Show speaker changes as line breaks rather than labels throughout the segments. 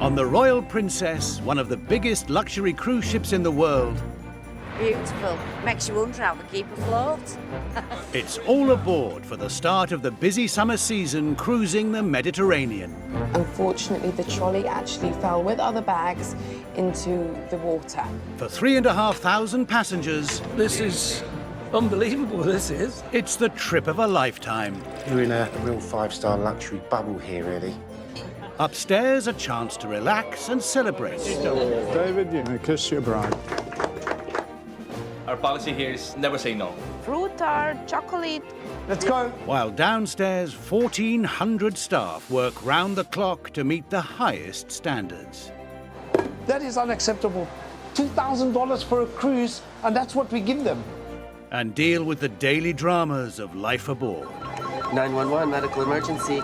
On the Royal Princess, one of the biggest luxury cruise ships in the world,
Beautiful. Makes you wonder how they keep afloat.
it's all aboard for the start of the busy summer season cruising the Mediterranean.
Unfortunately, the trolley actually fell with other bags into the water.
For 3,500 passengers,
This is unbelievable, this is.
it's the trip of a lifetime.
You're in a real five-star luxury bubble here, really.
Upstairs, a chance to relax and celebrate.
David, you may kiss your bride.
Our policy here is never say no.
Fruit tart, chocolate.
Let's go.
While downstairs, 1,400 staff work round the clock to meet the highest standards.
That is unacceptable. $2,000 for a cruise, and that's what we give them.
And deal with the daily dramas of life aboard.
911, medical emergency.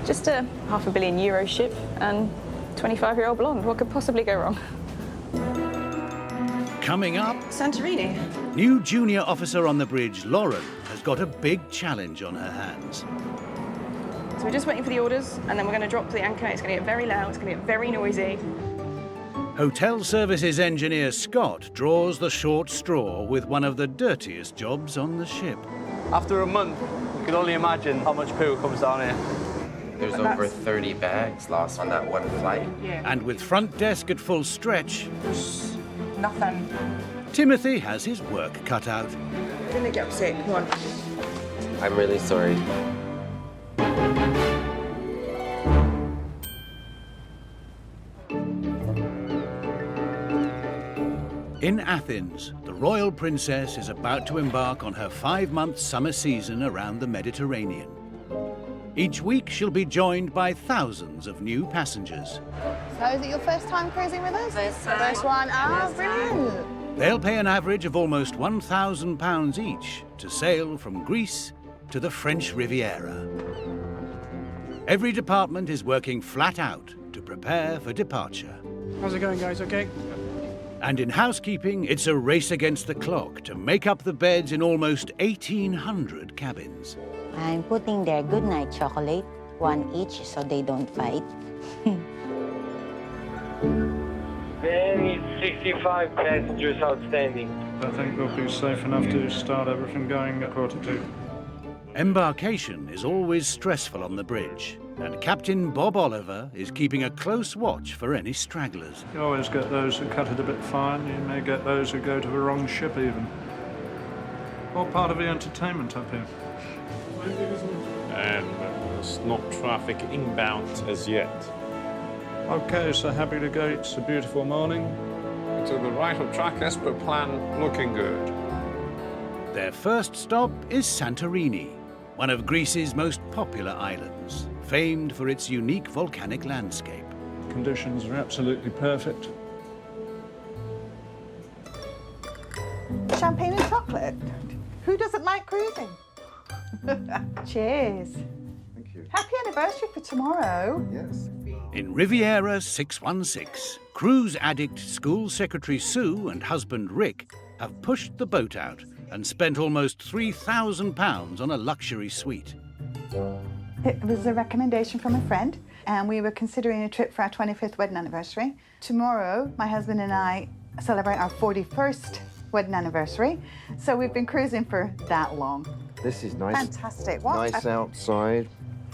Just a €500 million ship and 25-year-old blonde. What could possibly go wrong?
Coming up,
Santorini.
new junior officer on the bridge, Lauren, has got a big challenge on her hands.
So we're just waiting for the orders, and then we're going to drop the anchor. It's going to get very loud, it's going to get very noisy.
Hotel services engineer Scott draws the short straw with one of the dirtiest jobs on the ship.
After a month, you can only imagine how much poo comes down here.
There's over 30 bags lost on that one flight.
And with front desk at full stretch,
Nothing.
Timothy has his work cut out.
Didn't get upset. Come on.
I'm really sorry.
In Athens, the Royal Princess is about to embark on her 5-month summer season around the Mediterranean. Each week, she'll be joined by thousands of new passengers.
So is it your first time cruising with us?
First time.
First one. Ah, brilliant.
They'll pay an average of almost £1,000 each to sail from Greece to the French Riviera. Every department is working flat out to prepare for departure.
How's it going, guys? Okay?
And in housekeeping, it's a race against the clock to make up the beds in almost 1,800 cabins.
I'm putting their goodnight chocolate, one each, so they don't fight.
Very 65 passengers outstanding.
I think we'll be safe enough to start everything going at 2:45.
Embarkation is always stressful on the bridge, and Captain Bob Oliver is keeping a close watch for any stragglers.
You always get those who cut it a bit fine. You may get those who go to the wrong ship even. All part of the entertainment up here.
And there's not traffic inbound as yet.
Okay, so happy to go. It's a beautiful morning.
To the right of track as per plan, looking good.
Their first stop is Santorini, one of Greece's most popular islands, famed for its unique volcanic landscape.
Conditions are absolutely perfect.
Champagne and chocolate. Who doesn't like cruising? Cheers.
Thank you.
Happy anniversary for tomorrow.
Yes.
In Riviera 616, cruise addict school secretary Sue and husband Rick have pushed the boat out and spent almost £3,000 on a luxury suite.
It was a recommendation from a friend, and we were considering a trip for our 25th wedding anniversary. Tomorrow, my husband and I celebrate our 41st wedding anniversary, so we've been cruising for that long.
This is nice.
Fantastic. What?
Nice outside.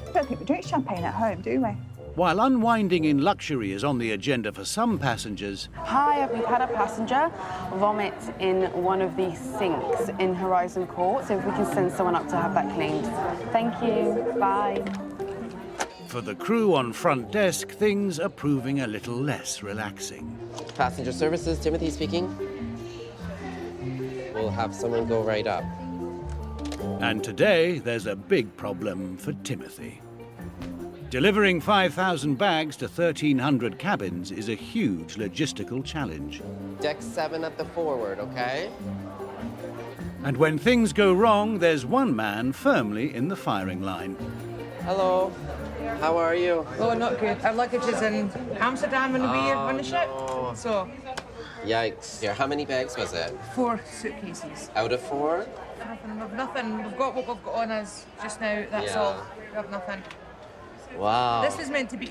I don't think we drink champagne at home, do we?
While unwinding in luxury is on the agenda for some passengers,
Hi, we've had a passenger vomit in one of the sinks in Horizon Court, so if we can send someone up to have that cleaned. Thank you. Bye.
for the crew on front desk, things are proving a little less relaxing.
Passenger services, Timothy speaking. We'll have someone go right up.
And today, there's a big problem for Timothy. Delivering 5,000 bags to 1,300 cabins is a huge logistical challenge.
Deck 7 at the forward, okay?
And when things go wrong, there's one man firmly in the firing line.
Hello. How are you?
Oh, not good. Our luggage is in Amsterdam and we're on the ship.
No.
So,
Yikes. Here, how many bags was it?
4 suitcases.
Out of 4?
We've nothing. We've got what we've got on us just now. That's
Yeah.
all. We have nothing.
Wow.
This was meant to be.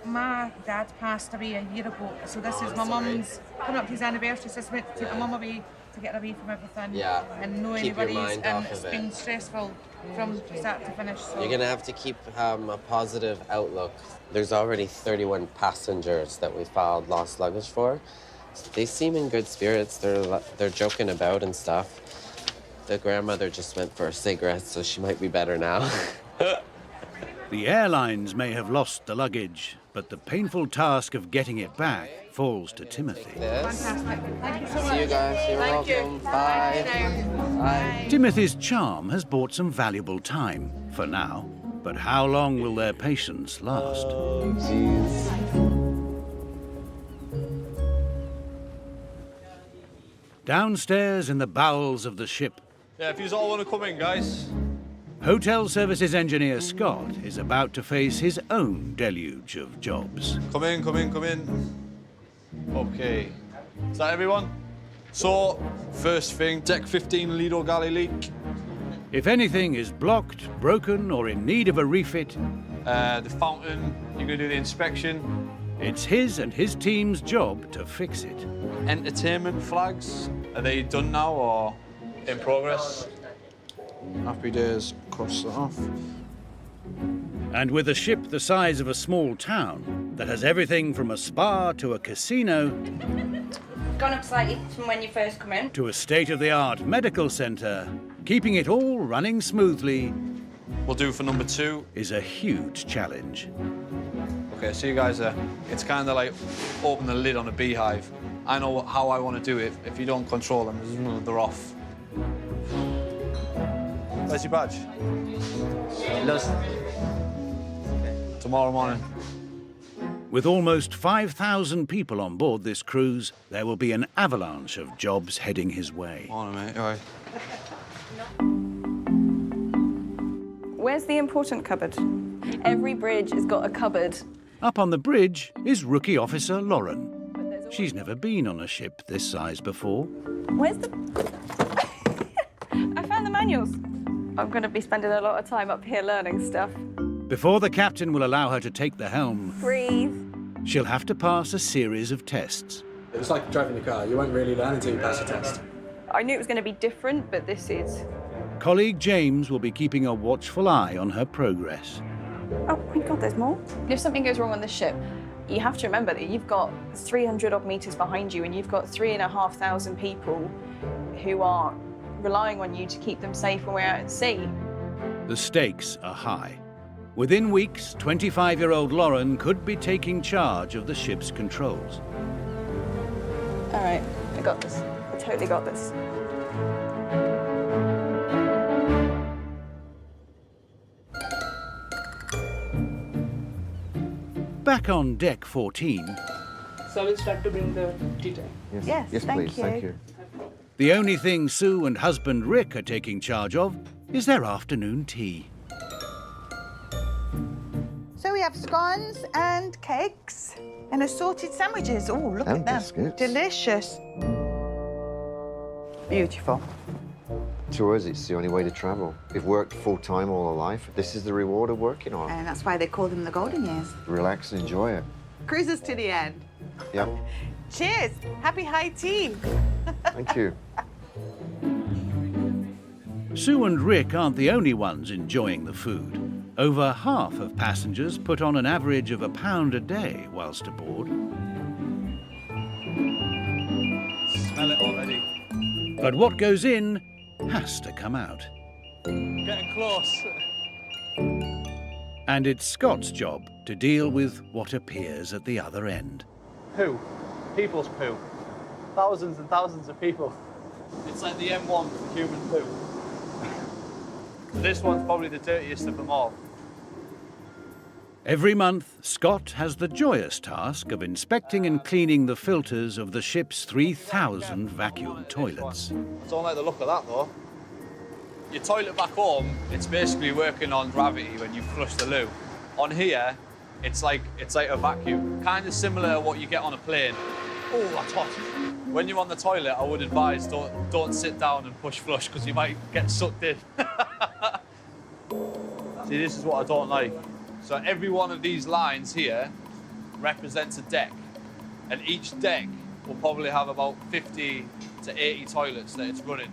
My dad passed away a year ago, so this is my mum's coming up to his anniversary, so I went to take my mum away to get away from everything.
Yeah.
And know
Keep your
anybody's,
mind
and
off
it's
of it.
been stressful from start to finish. So.
You're gonna have to keep a positive outlook. There's already 31 passengers that we filed lost luggage for. They seem in good spirits. They're joking about and stuff. The grandmother just went for a cigarette, so she might be better now.
The airlines may have lost the luggage, but the painful task of getting it back falls to Timothy.
Fantastic. Thank you so much.
See you guys. You're welcome. Bye. Bye.
Timothy's charm has bought some valuable time, for now. But how long will their patience last?
Oh, jeez.
Downstairs in the bowels of the ship,
Yeah, if you all want to come in, guys.
Hotel Services engineer Scott is about to face his own deluge of jobs.
Come in, come in, come in. Okay. Is that everyone? So, first thing, deck 15 Lido Galley leak.
If anything is blocked, broken, or in need of a refit,
The fountain, you're going to do the inspection.
it's his and his team's job to fix it.
Entertainment flags, are they done now or in progress?
Happy days, cross that off.
And with a ship the size of a small town that has everything from a spa to a casino
Gone up slightly from when you first come in.
to a state-of-the-art medical centre, keeping it all running smoothly
We'll do for number 2.
is a huge challenge.
Okay, so you guys are, it's kind of like open the lid on a beehive. I know how I want to do it. If you don't control them, they're off. Where's your badge? Tomorrow morning.
With almost 5,000 people on board this cruise, there will be an avalanche of jobs heading his way.
Morning, mate. All right.
Where's the important cupboard? Every bridge has got a cupboard.
Up on the bridge is Rookie Officer Lauren. She's never been on a ship this size before.
Where's the... I found the manuals. I'm going to be spending a lot of time up here learning stuff.
Before the captain will allow her to take the helm,
Breathe.
she'll have to pass a series of tests.
It's like driving a car. You won't really learn until you pass the test.
I knew it was going to be different, but this is...
Colleague James will be keeping a watchful eye on her progress.
Oh my God, there's more. If something goes wrong on the ship, you have to remember that you've got 300 odd meters behind you and you've got 3,500 people who are relying on you to keep them safe when we're out at sea.
The stakes are high. Within weeks, 25-year-old Lauren could be taking charge of the ship's controls.
All right, I got this. I totally got this.
Back on deck 14,
So we'll start to bring the tea time.
Yes, thank
please.
you.
Thank you.
the only thing Sue and husband Rick are taking charge of is their afternoon tea.
So we have scones and cakes and assorted sandwiches. Oh, look
And
at them.
biscuits.
Delicious. Beautiful.
To us, it's the only way to travel. We've worked full-time all our life. This is the reward of working hard.
And that's why they call them the golden years.
Relax and enjoy it.
Cruises to the end.
Yep.
Cheers. Happy high tea.
Thank you.
Sue and Rick aren't the only ones enjoying the food. Over half of passengers put on an average of £1 a day whilst aboard.
Smell it already.
But what goes in has to come out.
Getting close.
And it's Scott's job to deal with what appears at the other end.
Poo. People's poo. Thousands and thousands of people. It's like the M1 for human poo. This one's probably the dirtiest of them all.
Every month, Scott has the joyous task of inspecting and cleaning the filters of the ship's 3,000 vacuum toilets.
I don't like the look of that though. Your toilet back home, it's basically working on gravity when you flush the loo. On here, it's like a vacuum. Kind of similar to what you get on a plane. Oh, that's hot. When you're on the toilet, I would advise don't sit down and push flush because you might get sucked in. See, this is what I don't like. So every one of these lines here represents a deck, and each deck will probably have about 50 to 80 toilets that it's running.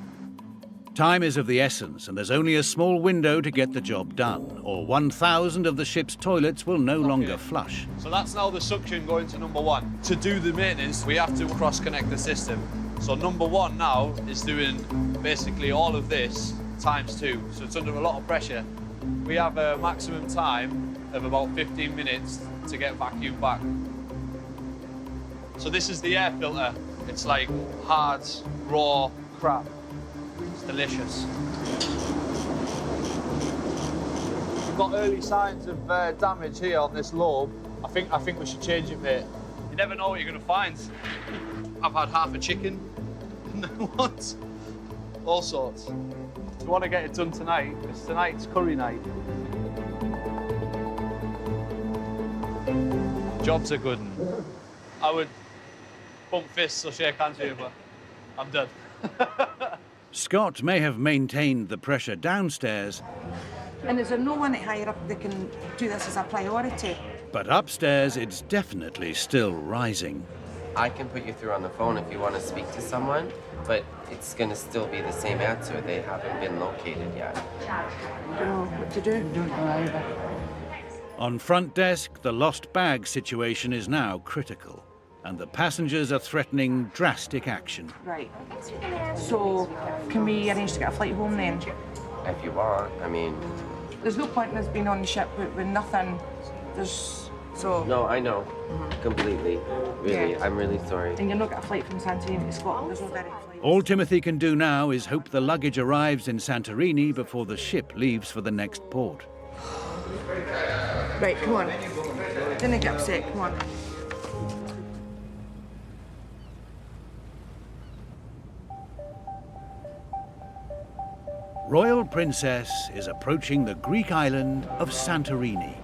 Time is of the essence, and there's only a small window to get the job done, or 1,000 of the ship's toilets will no longer flush.
So that's now the suction going to number one. To do the maintenance, we have to cross-connect the system. So number one now is doing basically all of this ×2, so it's under a lot of pressure. We have a maximum time of about 15 minutes to get vacuumed back. So this is the air filter. It's like hard, raw crap. It's delicious. We've got early signs of damage here on this lobe. I think we should change it, mate. You never know what you're going to find. I've had half a chicken and then what? All sorts. If you want to get it done tonight, because tonight's curry night. Job's a good one. I would bump fists or shake hands with you, but I'm done.
Scott may have maintained the pressure downstairs,
And is there no one at higher up that can do this as a priority?
but upstairs it's definitely still rising.
I can put you through on the phone if you want to speak to someone, but it's going to still be the same answer. They haven't been located yet.
I don't know what to do. I don't know either.
On front desk, the lost bag situation is now critical, and the passengers are threatening drastic action.
Right. So, can we arrange to get a flight home then?
If you want, I mean...
There's no point in us being on the ship with nothing. There's... So...
No, I know. Completely. Really,
Yeah.
I'm really sorry.
And you're not got a flight from Santorini to Scotland. There's no direct flight.
All Timothy can do now is hope the luggage arrives in Santorini before the ship leaves for the next port.
Right, come on. Didn't get upset, come on.
Royal Princess is approaching the Greek island of Santorini,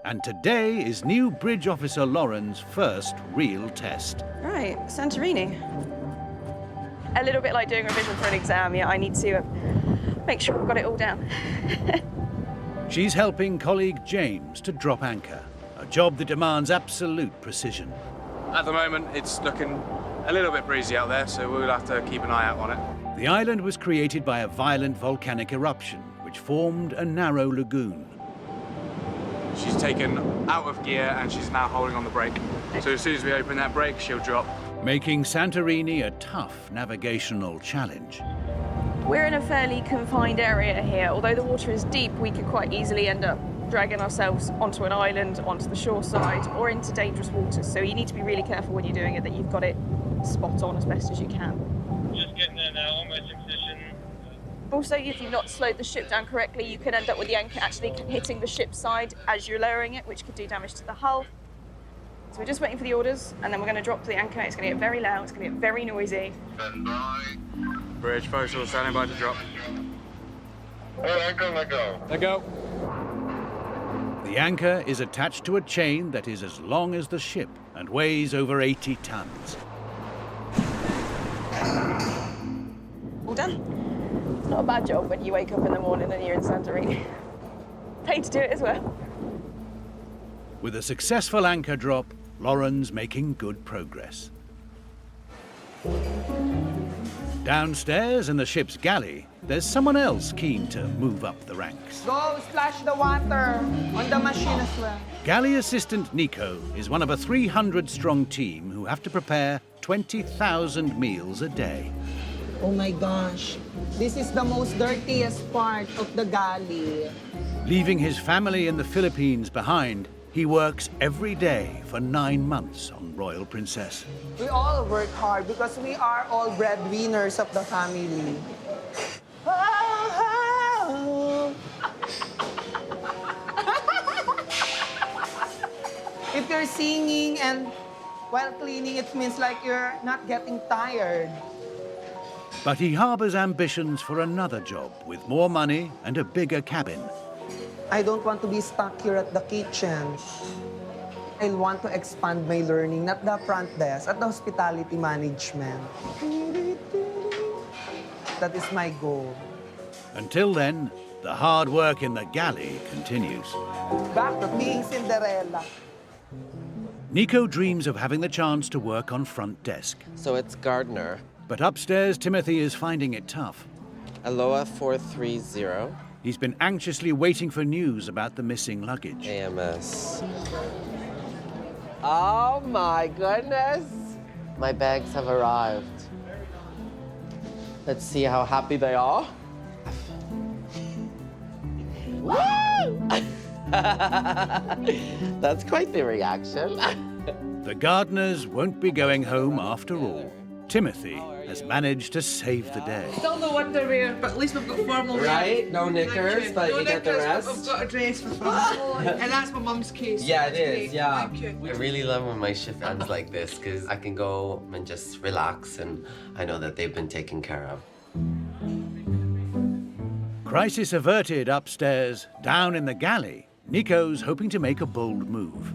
and today is new bridge officer Lauren's first real test.
Right, Santorini. A little bit like doing revision for an exam, yeah, I need to make sure I've got it all down.
She's helping colleague James to drop anchor, a job that demands absolute precision.
At the moment, it's looking a little bit breezy out there, so we'll have to keep an eye out on it.
The island was created by a violent volcanic eruption, which formed a narrow lagoon.
She's taken out of gear and she's now holding on the brake. So as soon as we open that brake, she'll drop.
Making Santorini a tough navigational challenge.
We're in a fairly confined area here. Although the water is deep, we could quite easily end up dragging ourselves onto an island, onto the shore side, or into dangerous waters. So you need to be really careful when you're doing it that you've got it spot on as best as you can.
Just getting there now, Majestic Princess.
Also, if you've not slowed the ship down correctly, you could end up with the anchor actually hitting the ship's side as you're lowering it, which could do damage to the hull. So we're just waiting for the orders, and then we're going to drop the anchor. It's going to get very loud, it's going to get very noisy.
Bridge postal standing by to drop.
Let go.
Let go.
The anchor is attached to a chain that is as long as the ship and weighs over 80 tons.
All done. It's not a bad job when you wake up in the morning and you're in Santorini. Paid to do it as well.
With a successful anchor drop, Lauren's making good progress. Downstairs in the ship's galley, there's someone else keen to move up the ranks.
Go splash the water on the machine as well.
Galley assistant Nico is one of a 300-strong team who have to prepare 20,000 meals a day.
Oh my gosh, this is the most dirtiest part of the galley.
Leaving his family in the Philippines behind, he works every day for 9 months on Royal Princess.
We all work hard because we are all breadwinners of the family. If you're singing and while cleaning, it means like you're not getting tired.
But he harbors ambitions for another job with more money and a bigger cabin.
I don't want to be stuck here at the kitchen. I want to expand my learning, not the front desk, at the hospitality management. That is my goal.
Until then, the hard work in the galley continues.
Back to being Cinderella.
Nico dreams of having the chance to work on front desk.
So it's Gardner.
But upstairs, Timothy is finding it tough.
Aloha 430.
He's been anxiously waiting for news about the missing luggage.
AMS. Oh my goodness! My bags have arrived. Let's see how happy they are. Woo! That's quite the reaction.
The Gardners won't be going home after all. Timothy has managed to save the day.
Still no underwear, but at least we've got formal wear.
Right? No knickers, but
no
you get the
knickers,
rest.
But we've got a dress for fun. And that's my mum's case.
Yeah,
That's
it is,
great.
yeah.
Thank you.
I really love when my shift ends like this because I can go and just relax and I know that they've been taken care of.
Crisis averted upstairs. Down in the galley, Nico's hoping to make a bold move.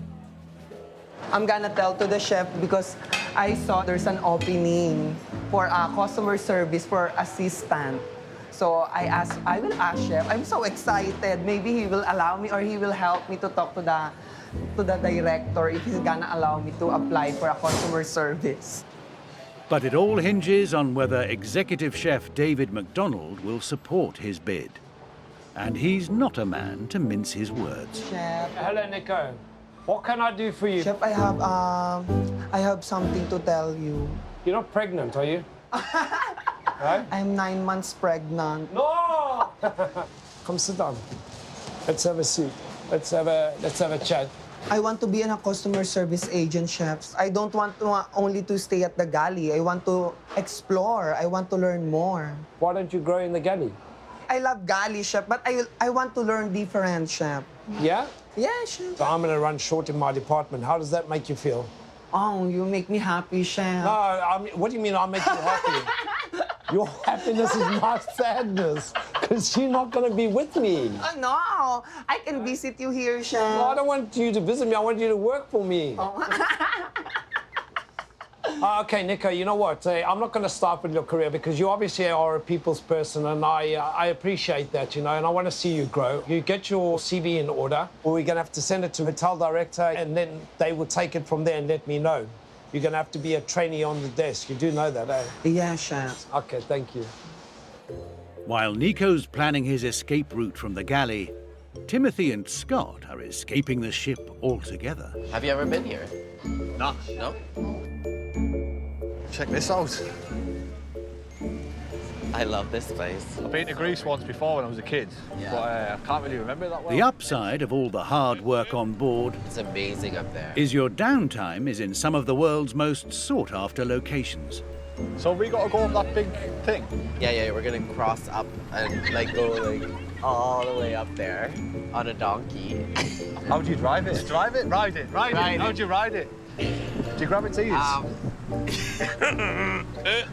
I'm gonna tell to the chef because I saw there's an opening for customer service for assistant. So I will ask chef. I'm so excited. Maybe he will allow me or he will help me to talk to the director if he's gonna allow me to apply for a customer service.
But it all hinges on whether executive chef David McDonald will support his bid. And he's not a man to mince his words.
Chef.
Hello, Nico. What can I do for you?
Chef, I have something to tell you.
You're not pregnant, are you? Right?
I'm 9 months pregnant.
No! Come sit down. Let's have a seat. Let's have a chat.
I want to be a customer service agent, chef. I don't want to only to stay at the galley. I want to explore. I want to learn more.
Why don't you grow in the galley?
I love galley, chef, but I want to learn different, chef.
Yeah?
Yeah, chef.
So I'm going to run short in my department. How does that make you feel?
Oh, you make me happy, chef.
No, I mean, what do you mean I make you happy? Your happiness is my sadness, because you're not going to be with me.
Oh, no, I can visit you here, chef.
No, I don't want you to visit me. I want you to work for me.
Oh.
Okay, Nico, you know what? I'm not going to start with your career because you obviously are a people's person, and I appreciate that, you know, and I want to see you grow. You get your CV in order, or we're going to have to send it to the hotel director, and then they will take it from there and let me know. You're going to have to be a trainee on the desk. You do know that, eh?
Yeah, chef.
Okay, thank you.
While Nico's planning his escape route from the galley, Timothy and Scott are escaping the ship altogether.
Have you ever been here?
Nah.
No?
Check this out.
I love this place.
I've been to Greece once before when I was a kid, but I can't really remember that well.
The upside of all the hard work on board
It's amazing up there.
is your downtime is in some of the world's most sought-after locations.
So we got to go up that big thing?
Yeah, we're gonna cross up and go all the way up there on a donkey.
How do you drive it? Drive it? Ride it? Ride it? How do you ride it? Do you grab its ears?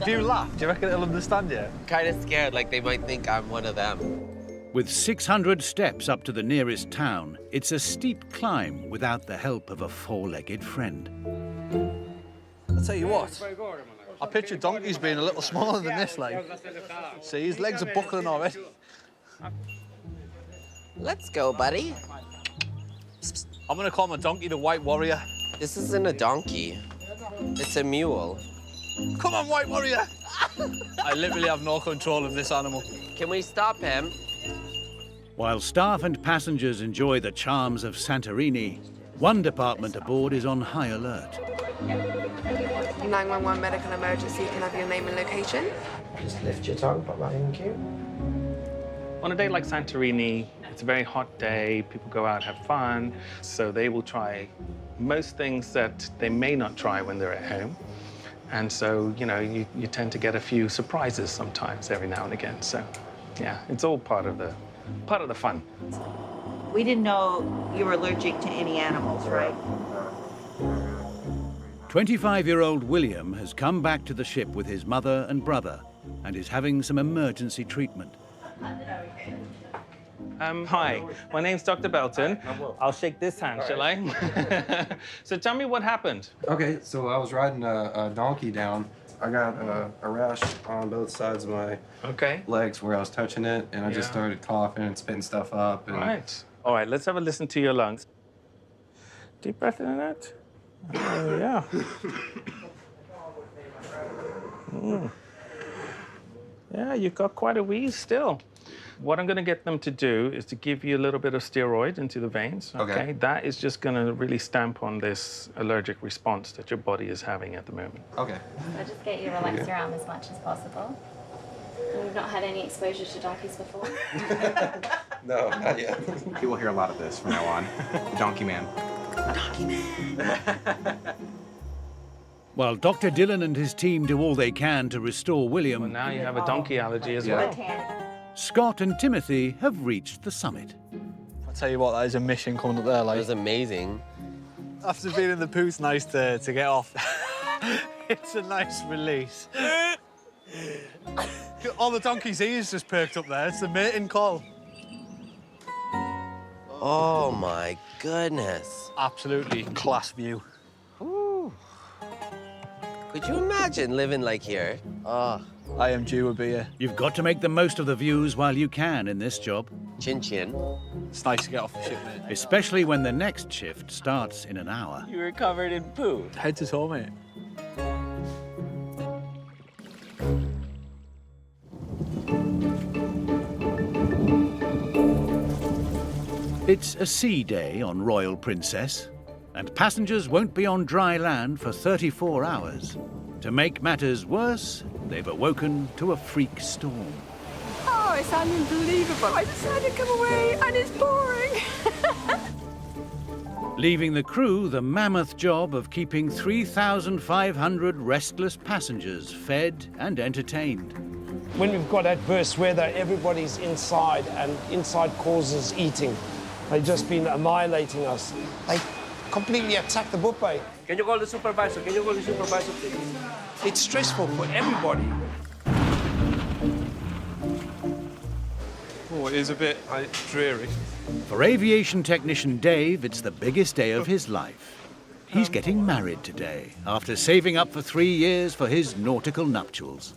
Do you laugh? Do you reckon it'll understand you?
Kind of scared, like they might think I'm one of them.
With 600 steps up to the nearest town, it's a steep climb without the help of a four-legged friend.
I'll tell you what, I picture donkeys being a little smaller than this, like. See, his legs are buckling already.
Let's go, buddy.
I'm gonna call my donkey the White Warrior.
This isn't a donkey. It's a mule.
Come on, White Warrior! I literally have no control of this animal.
Can we stop him?
While staff and passengers enjoy the charms of Santorini, one department aboard is on high alert.
911 medical emergency, can I have your name and location?
Just lift your tongue, Papa. Thank you.
On a day like Santorini, it's a very hot day, people go out, have fun, so they will try most things that they may not try when they're at home. And so, you know, you tend to get a few surprises sometimes every now and again. So, yeah, it's all part of the fun.
We didn't know you were allergic to any animals, right?
25-year-old William has come back to the ship with his mother and brother and is having some emergency treatment.
Hi, my name's Dr. Belton. I'll shake this hand, shall I? So tell me what happened.
Okay, so I was riding a donkey down. I got a rash on both sides of my legs where I was touching it, and I just started coughing and spitting stuff up. And...
All right, let's have a listen to your lungs. Deep breath in and out. Yeah. Yeah, you've got quite a wheeze still. What I'm going to get them to do is to give you a little bit of steroid into the veins. Okay. That is just going to really stamp on this allergic response that your body is having at the moment.
Okay. So just get you to relax your arm as much as possible. And you've not had any exposure to donkeys before?
No, not yet.
You will hear a lot of this from now on. The Donkey Man.
Donkey Man!
While Dr. Dillon and his team do all they can to restore William...
Well, now you have a donkey allergy as well.
Scott and Timothy have reached the summit.
I'll tell you what, that is a mission coming up there. Like,
it was amazing.
After being in the poo, it's nice to get off. It's a nice release. All the donkey's ears just perked up there. It's the mating call.
Oh, my goodness.
Absolutely class view.
Ooh. Could you imagine living like here? Oh.
I am due a beer.
You've got to make the most of the views while you can in this job.
Chin chin.
It's nice to get off the ship, mate.
Especially when the next shift starts in an hour.
You were covered in poo. Head to toe, mate.
It's a sea day on Royal Princess, and passengers won't be on dry land for 34 hours. To make matters worse, they've awoken to a freak storm.
Oh, it's unbelievable. I decided to come away and it's boring.
Leaving the crew the mammoth job of keeping 3,500 restless passengers fed and entertained.
When we've got adverse weather, everybody's inside, and inside causes eating. They've just been annihilating us. They completely attack the buffet.
Can you call the supervisor? Can you call the supervisor, please?
It's stressful for everybody.
Oh, it is a bit dreary.
For aviation technician Dave, it's the biggest day of his life. He's getting married today, after saving up for 3 years for his nautical nuptials.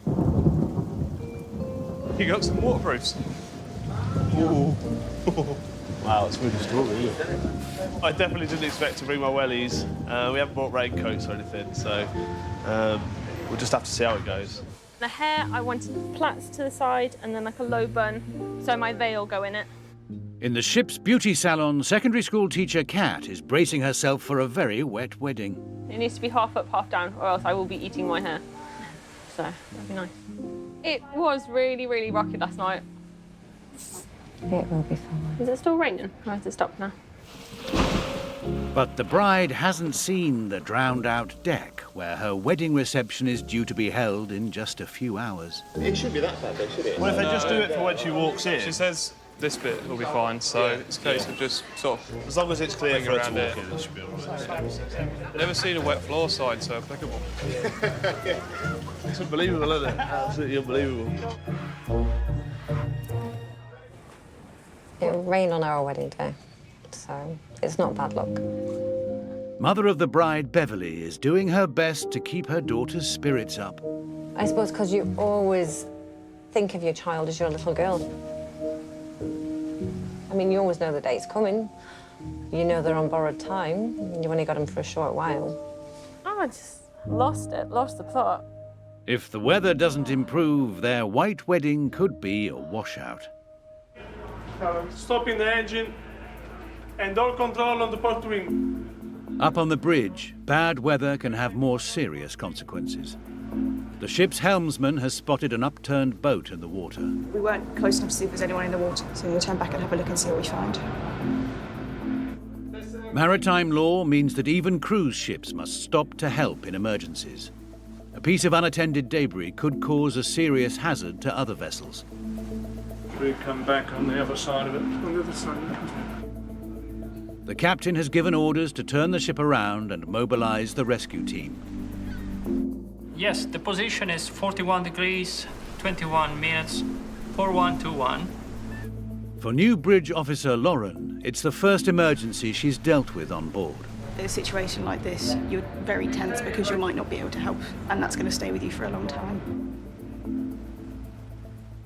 You got some waterproofs?
Ooh. Wow, it's really story. I definitely didn't expect to bring my wellies. We haven't bought raincoats or anything, so we'll just have to see how it goes.
The hair, I wanted plaits to the side and then like a low bun, so my veil go in it.
In the ship's beauty salon, secondary school teacher Kat is bracing herself for a very wet wedding.
It needs to be half up, half down, or else I will be eating my hair. So, that'd be nice. It was really, really rocky last night.
It will be fine.
Is it still raining? Or has it stopped now?
But the bride hasn't seen the drowned-out deck, where her wedding reception is due to be held in just a few hours.
It shouldn't be that bad, though, should it? Well, if they just do it for when she walks in.
She says this bit will be fine, so it's a case of just sort of...
As long as it's clear for her to walk
it.
in, it should be all right.
Never seen a wet floor sign so applicable.
It's unbelievable, isn't it? Absolutely unbelievable.
It will rain on our wedding day, so it's not bad luck.
Mother of the bride, Beverly, is doing her best to keep her daughter's spirits up.
I suppose because you always think of your child as your little girl. I mean, you always know the day's coming. You know they're on borrowed time. You only got them for a short while.
Oh, I just lost the plot.
If the weather doesn't improve, their white wedding could be a washout.
Stopping the engine and all control on the port wing.
Up on the bridge, bad weather can have more serious consequences. The ship's helmsman has spotted an upturned boat in the water.
We weren't close enough to see if there's anyone in the water, so we'll turn back and have a look and see what we find.
Maritime law means that even cruise ships must stop to help in emergencies. A piece of unattended debris could cause a serious hazard to other vessels.
We come back on the other side of it. On the other side of it.
The captain has given orders to turn the ship around and mobilize the rescue team.
Yes, the position is 41 degrees, 21 minutes, 4121.
For new bridge officer Lauren, it's the first emergency she's dealt with on board.
In a situation like this, you're very tense because you might not be able to help, and that's going to stay with you for a long time.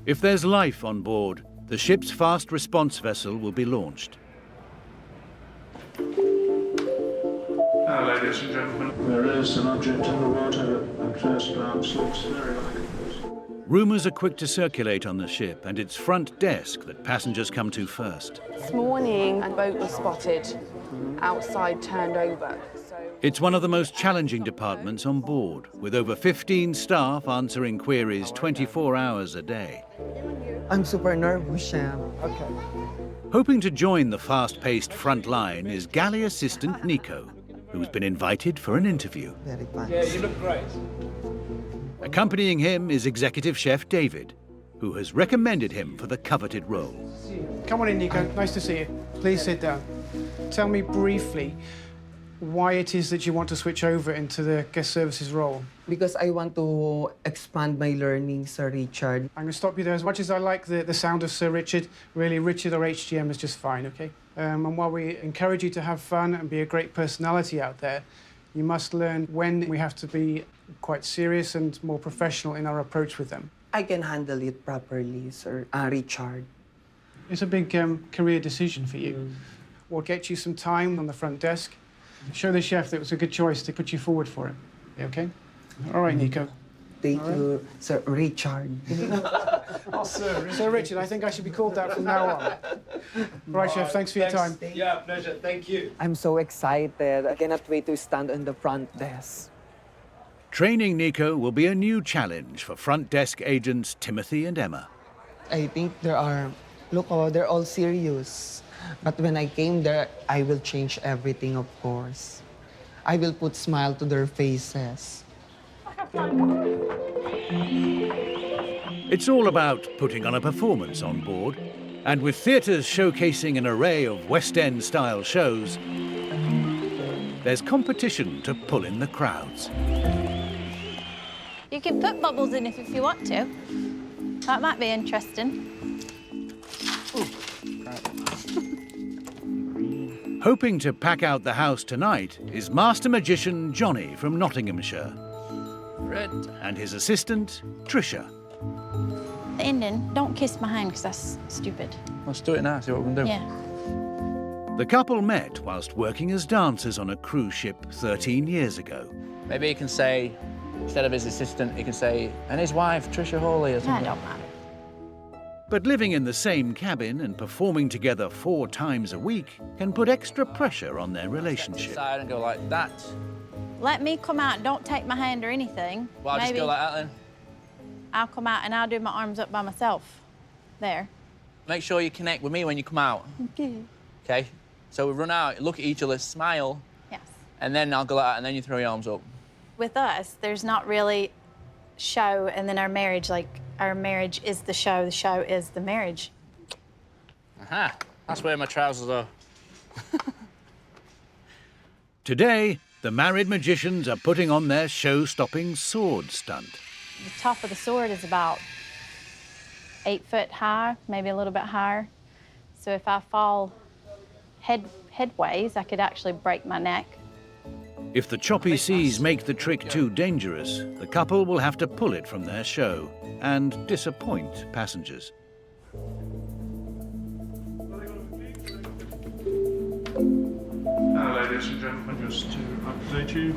If there's life on board, the ship's fast response vessel will be launched.
Now, ladies and gentlemen, there is an object in the water that at first glance looks very like a...
Rumours are quick to circulate on the ship, and it's front desk that passengers come to first.
This morning, a boat was spotted outside, turned over.
It's one of the most challenging departments on board, with over 15 staff answering queries 24 hours a day.
I'm super nervous, Sam. Okay.
Hoping to join the fast-paced front line is Galley assistant Nico, who's been invited for an interview.
Very fun.
Yeah, you look great.
Accompanying him is executive chef David, who has recommended him for the coveted role.
Come on in, Nico. Nice to see you. Please sit down. Tell me briefly why it is that you want to switch over into the guest services role.
Because I want to expand my learning, Sir Richard.
I'm going to stop you there. As much as I like the sound of Sir Richard, really, Richard or HGM is just fine, OK? And while we encourage you to have fun and be a great personality out there, you must learn when we have to be quite serious and more professional in our approach with them.
I can handle it properly, Sir Richard.
It's a big career decision for you. We'll get you some time on the front desk. Show the chef that it was a good choice to put you forward for it. OK? All right, Nico.
Thank you, Sir Richard.
Sir Richard, I think I should be called that from now on. Right, Chef, thanks for your time.
Yeah, pleasure. Thank you.
I'm so excited. I cannot wait to stand on the front desk.
Training Nico will be a new challenge for front desk agents Timothy and Emma.
I think they're all serious. But when I came there, I will change everything, of course. I will put smile to their faces.
It's all about putting on a performance on board, and with theatres showcasing an array of West End-style shows, there's competition to pull in the crowds.
You can put bubbles in if you want to. That might be interesting.
Hoping to pack out the house tonight is master magician Johnny from Nottinghamshire.
Red.
And his assistant, Trisha.
The ending, don't kiss my hand because that's stupid.
Let's do it now, see what we can do.
Yeah.
The couple met whilst working as dancers on a cruise ship 13 years ago.
Maybe he can say, instead of his assistant, he can say, and his wife, Trisha Hawley, or something.
That don't matter.
But living in the same cabin and performing together 4 times a week can put extra pressure on their relationship.
Step aside and go like that.
Let me come out and don't take my hand or anything.
Well, I'll just go like that then.
I'll come out and I'll do my arms up by myself. There.
Make sure you connect with me when you come out.
Okay.
Okay? So we run out, look at each other, smile.
Yes.
And then I'll go like that, and then you throw your arms up.
With us, there's not really show and then our marriage. Like, our marriage is the show is the marriage.
Aha. That's where my trousers are.
Today, the married magicians are putting on their show-stopping sword stunt.
The top of the sword is about 8 foot high, maybe a little bit higher. So if I fall headways, I could actually break my neck.
If the choppy seas make the trick too dangerous, the couple will have to pull it from their show and disappoint passengers.
Now, ladies and gentlemen, just to update you,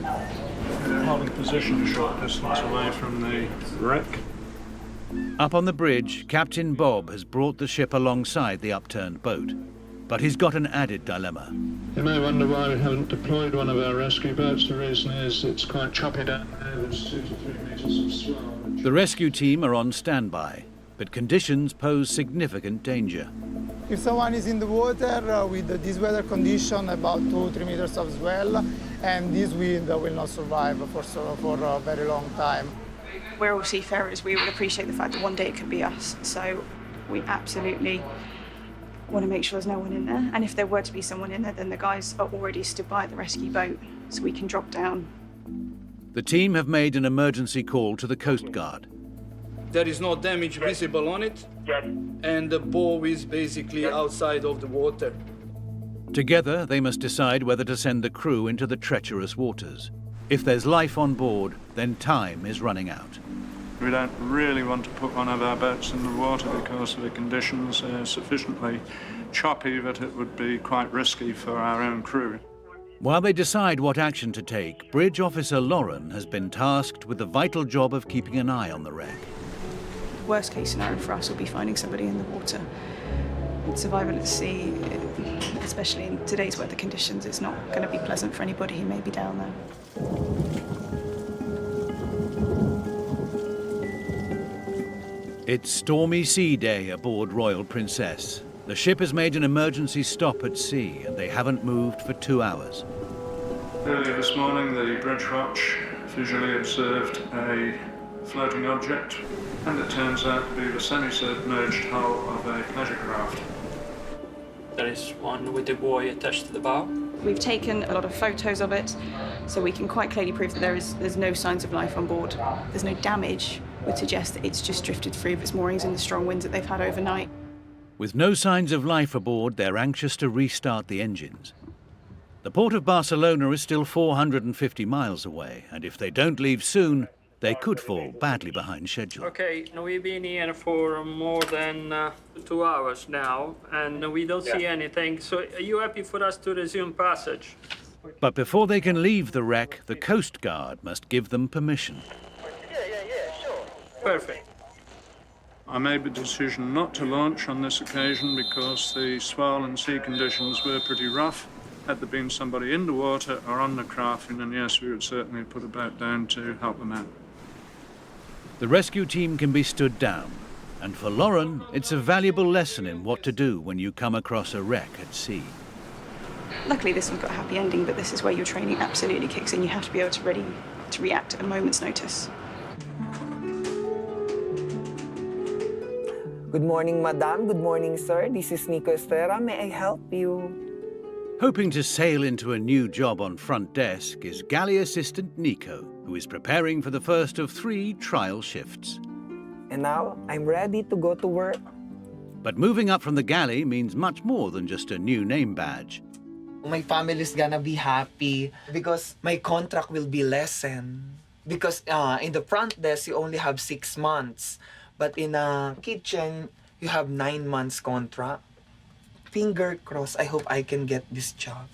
we're holding position a short distance away from the wreck.
Up on the bridge, Captain Bob has brought the ship alongside the upturned boat. But he's got an added dilemma.
You may wonder why we haven't deployed one of our rescue boats. The reason is it's quite choppy down there. There's 2 to 3 metres of swell.
The rescue team are on standby, but conditions pose significant danger.
If someone is in the water with this weather condition, about 2-3 meters of swell, and this wind will not survive for a very long time.
We're all seafarers. We would appreciate the fact that one day it could be us. So we absolutely want to make sure there's no one in there. And if there were to be someone in there, then the guys are already stood by the rescue boat, so we can drop down.
The team have made an emergency call to the Coast Guard.
There is no damage visible on it, and the bow is basically outside of the water.
Together, they must decide whether to send the crew into the treacherous waters. If there's life on board, then time is running out.
We don't really want to put one of our boats in the water because the conditions are sufficiently choppy that it would be quite risky for our own crew.
While they decide what action to take, Bridge Officer Lauren has been tasked with the vital job of keeping an eye on the wreck.
Worst case scenario for us will be finding somebody in the water. Survival at sea, especially in today's weather conditions, it's not going to be pleasant for anybody who may be down there.
It's stormy sea day aboard Royal Princess. The ship has made an emergency stop at sea and they haven't moved for 2 hours.
Earlier this morning, the bridge watch visually observed a floating object, and it turns out to be the semi-submerged hull of a pleasure craft.
There is one with a buoy attached to the bow.
We've taken a lot of photos of it, so we can quite clearly prove that there's no signs of life on board. There's no damage, would suggest that it's just drifted free of its moorings in the strong winds that they've had overnight.
With no signs of life aboard, they're anxious to restart the engines. The port of Barcelona is still 450 miles away, and if they don't leave soon, they could fall badly behind schedule.
Okay, now we've been here for more than 2 hours now, and we don't see anything. So are you happy for us to resume passage?
But before they can leave the wreck, the Coast Guard must give them permission.
Perfect.
I made the decision not to launch on this occasion because the swell and sea conditions were pretty rough. Had there been somebody in the water or on the craft, then yes, we would certainly put a boat down to help them out.
The rescue team can be stood down, and for Lauren, it's a valuable lesson in what to do when you come across a wreck at sea.
Luckily, this one's got a happy ending, but this is where your training absolutely kicks in. You have to be able to ready to react at a moment's notice.
Good morning, madam. Good morning, sir. This is Nico Estera. May I help you?
Hoping to sail into a new job on front desk is galley assistant Nico, who is preparing for the first of 3 trial shifts.
And now, I'm ready to go to work.
But moving up from the galley means much more than just a new name badge.
My family's gonna be happy because my contract will be lessened. Because in the front desk, you only have 6 months. But in a kitchen, you have 9 months contract. Finger crossed, I hope I can get this job.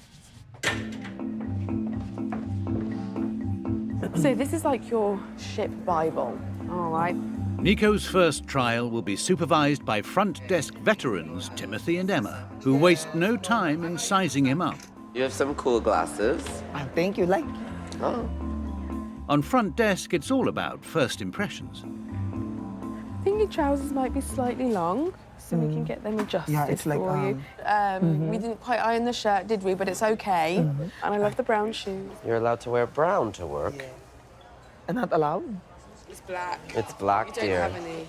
So this is like your ship Bible, all right?
Nico's first trial will be supervised by front desk veterans Timothy and Emma, who waste no time in sizing him up.
You have some cool glasses.
Thank you, like.
Oh.
On front desk, it's all about first impressions.
I think your trousers might be slightly long, so we can get them adjusted for you. We didn't quite iron the shirt, did we? But it's okay. And I love the brown shoes.
You're allowed to wear brown to work.
Yeah. And not allowed?
It's black.
It's black,
We
dear.
don't have any.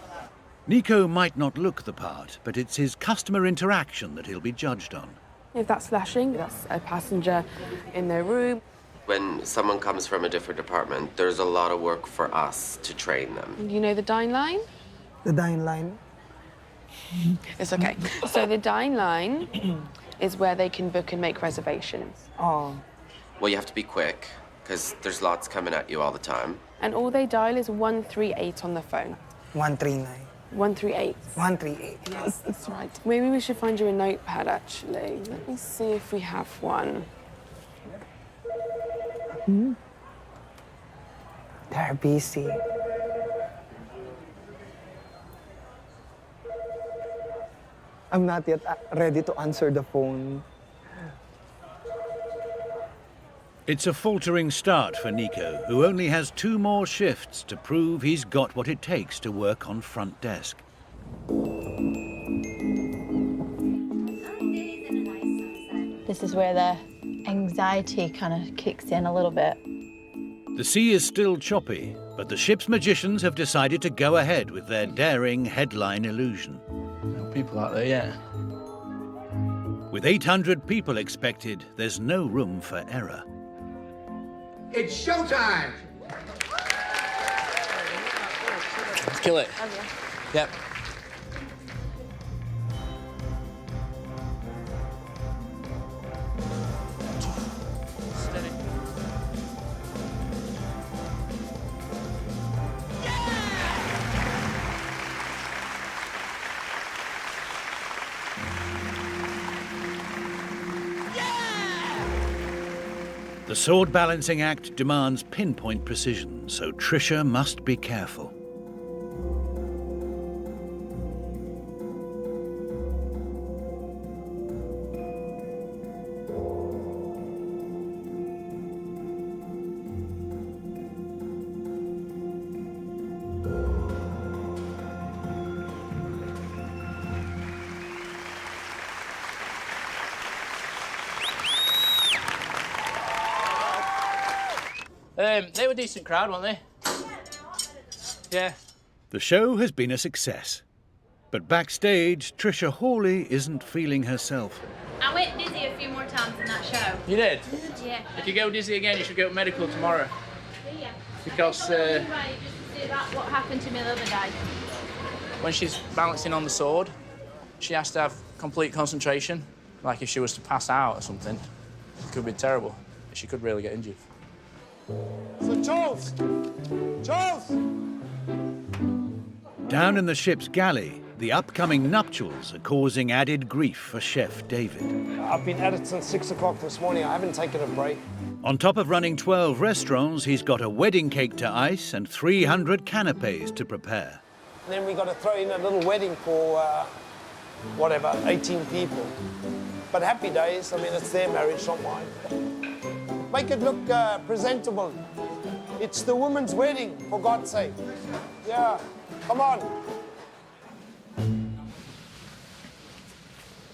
Nico might not look the part, but it's his customer interaction that he'll be judged on.
If that's flashing, that's a passenger in their room.
When someone comes from a different department, there's a lot of work for us to train them.
You know the dine line?
The dine line?
It's okay. So the dine line is where they can book and make reservations.
Oh.
Well, you have to be quick, because there's lots coming at you all the time.
And all they dial is 138 on the phone.
139.
138.
138.
Yes, that's right. Maybe we should find you a notepad, actually. Let me see if we have one.
They're busy. I'm not yet ready to answer the phone.
It's a faltering start for Nico, who only has 2 more shifts to prove he's got what it takes to work on front desk.
This is where the anxiety kind of kicks in a little bit.
The sea is still choppy, but the ship's magicians have decided to go ahead with their daring headline illusion.
No people out there yet.
With 800 people expected, there's no room for error.
It's showtime!
Let's kill it. Yep.
The sword balancing act demands pinpoint precision, so Trisha must be careful.
They were a decent crowd, weren't they? Yeah.
The show has been a success. But backstage, Trisha Hawley isn't feeling herself.
I went dizzy a few more times in that show.
You did?
Yeah.
If you go dizzy again, you should go to medical tomorrow.
Yeah.
Because
Anyway, just to see about what happened to me the other day.
when she's balancing on the sword, she has to have complete concentration. Like if she was to pass out or something, it could be terrible. She could really get injured.
So, Charles! Charles!
Down in the ship's galley, the upcoming nuptials are causing added grief for Chef David.
I've been at it since 6 o'clock this morning. I haven't taken a break.
On top of running 12 restaurants, he's got a wedding cake to ice and 300 canapes to prepare.
And then we got to throw in a little wedding for, whatever, 18 people. But happy days. I mean, it's their marriage, not mine. Make it look presentable. It's the woman's wedding, for God's sake. Yeah, come on.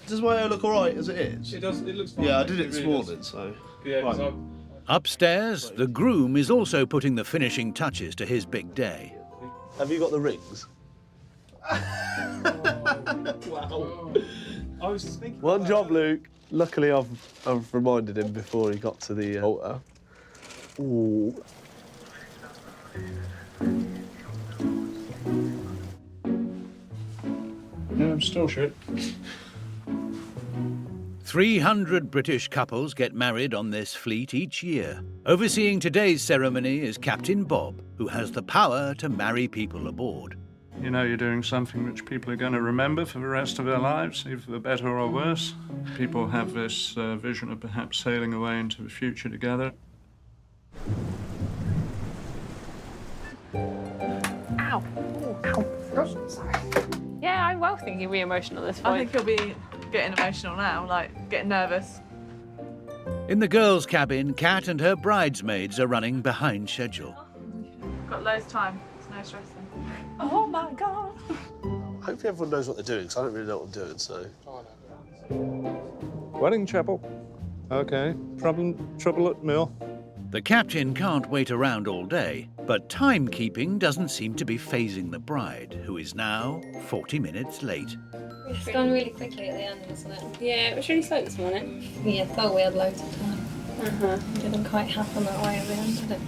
Does my hair look all right as it is?
It does. It looks fine.
Yeah, I did it
It
this
really
morning,
does.
so...
Yeah,
right.
Upstairs, the groom is also putting the finishing touches to his big day.
Have you got the rings?
Wow. I was thinking.
One job, Luke. Luckily, I've reminded him before he got to the altar. Ooh.
Yeah, I'm still shit.
300 British couples get married on this fleet each year. Overseeing today's ceremony is Captain Bob, who has the power to marry people aboard.
You know you're doing something which people are going to remember for the rest of their lives, either for better or worse. People have this vision of perhaps sailing away into the future together.
Ow. Ow. Sorry. Yeah, I well think he'll be emotional at this point.
I think he'll be getting emotional now, like getting nervous.
In the girls' cabin, Kat and her bridesmaids are running behind schedule.
Got loads of time. It's no stressing. Oh my God.
Hopefully everyone knows what they're doing, because I don't really know what I'm doing, so...
Wedding chapel. OK. Trouble at mill.
The captain can't wait around all day, but timekeeping doesn't seem to be phasing the bride, who is now 40 minutes late.
It's gone really quickly at the end, isn't it?
Yeah, it was really slow this morning.
Yeah, I thought we had loads of time. It didn't quite happen that way at the end, did it?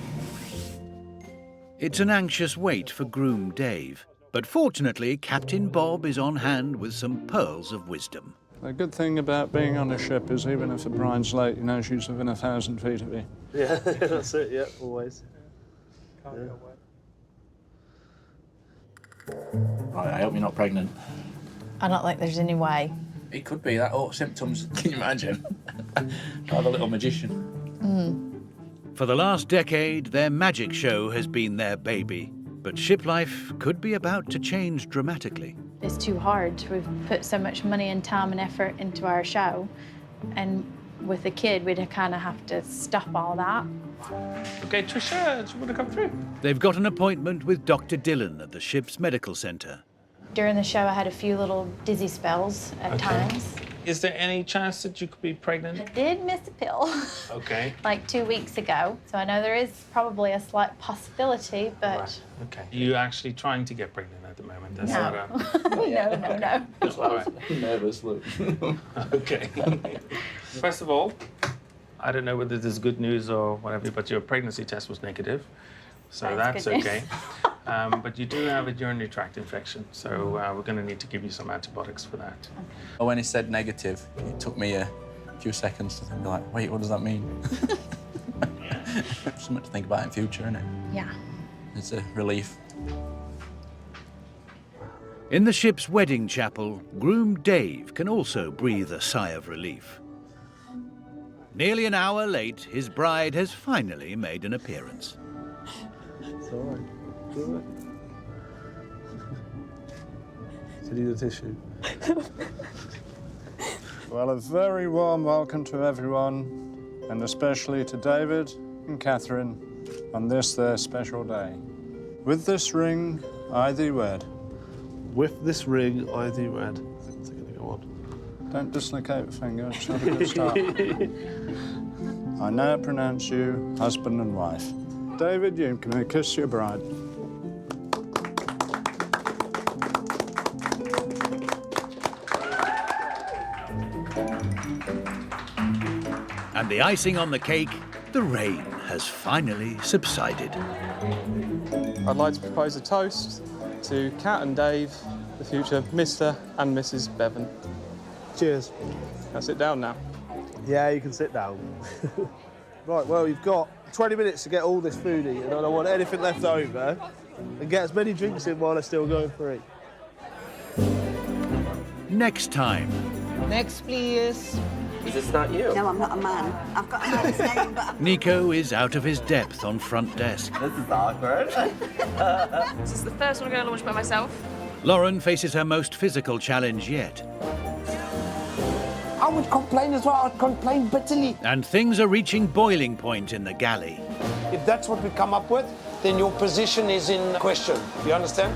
It's an anxious wait for groom Dave, but fortunately Captain Bob is on hand with some pearls of wisdom.
The good thing about being on a ship is even if the bride's late, you know she's within 1,000 feet of you.
Yeah, that's it, yeah, always.
I hope you're not pregnant.
I don't think there's any way.
It could be that. Oh, symptoms. Can you imagine? Like a little magician.
For the last decade, their magic show has been their baby, but ship life could be about to change dramatically.
It's too hard. We've put so much money and time and effort into our show, and with a kid, we'd kind of have to stop all that.
Okay, Trisha, do you want to come through?
They've got an appointment with Dr. Dillon at the ship's medical centre.
During the show, I had a few little dizzy spells at times.
Is there any chance that you could be
I
pregnant?
did miss a pill.
Okay.
like 2 weeks ago. So I know there is probably a slight possibility, but
Right. Okay. Are you actually trying to get pregnant at the moment? That's
no. No.
That's all right.
Nervous, look.
Okay. First of all, I don't know whether this is good news or whatever, but your pregnancy test was negative. So
That's
that's
good news.
okay. But you do have a urinary tract infection, so we're going to need to give you some antibiotics for that.
When he said negative, it took me a few seconds to think, like, wait, what does that mean? Something to think about in future, isn't it?
yeah.
It's a relief.
In the ship's wedding chapel, groom Dave can also breathe a sigh of relief. Nearly an hour late, his bride has finally made an appearance.
It's all right. It's all right. Do you need a tissue?
Well, a very warm welcome to everyone, and especially to David and Catherine on this their special day. With this ring, I thee wed.
With this ring, I thee wed. Is it going to go on?
Don't dislocate the finger, it's not a good start. I now pronounce you husband and wife. David, you can kiss your bride.
And the icing on the cake, the rain has finally subsided.
I'd like to propose a toast to Kat and Dave, the future Mr. and Mrs. Bevan.
Cheers.
Can I sit down now?
Yeah, you can sit down. Right, well, you've got 20 minutes to get all this food eaten. I don't want anything left over. And get as many drinks in while they're still going free.
Next time.
Next, please.
Is this not you?
No, I'm not a man. I've got a man's name, but
Nico is out of his depth on front desk.
This is awkward.
This is the first one I'm going to launch by myself.
Lauren faces her most physical challenge yet.
I would complain as well. I'd complain bitterly.
And things are reaching boiling point in the galley.
If that's what we come up with, then your position is in question. You understand?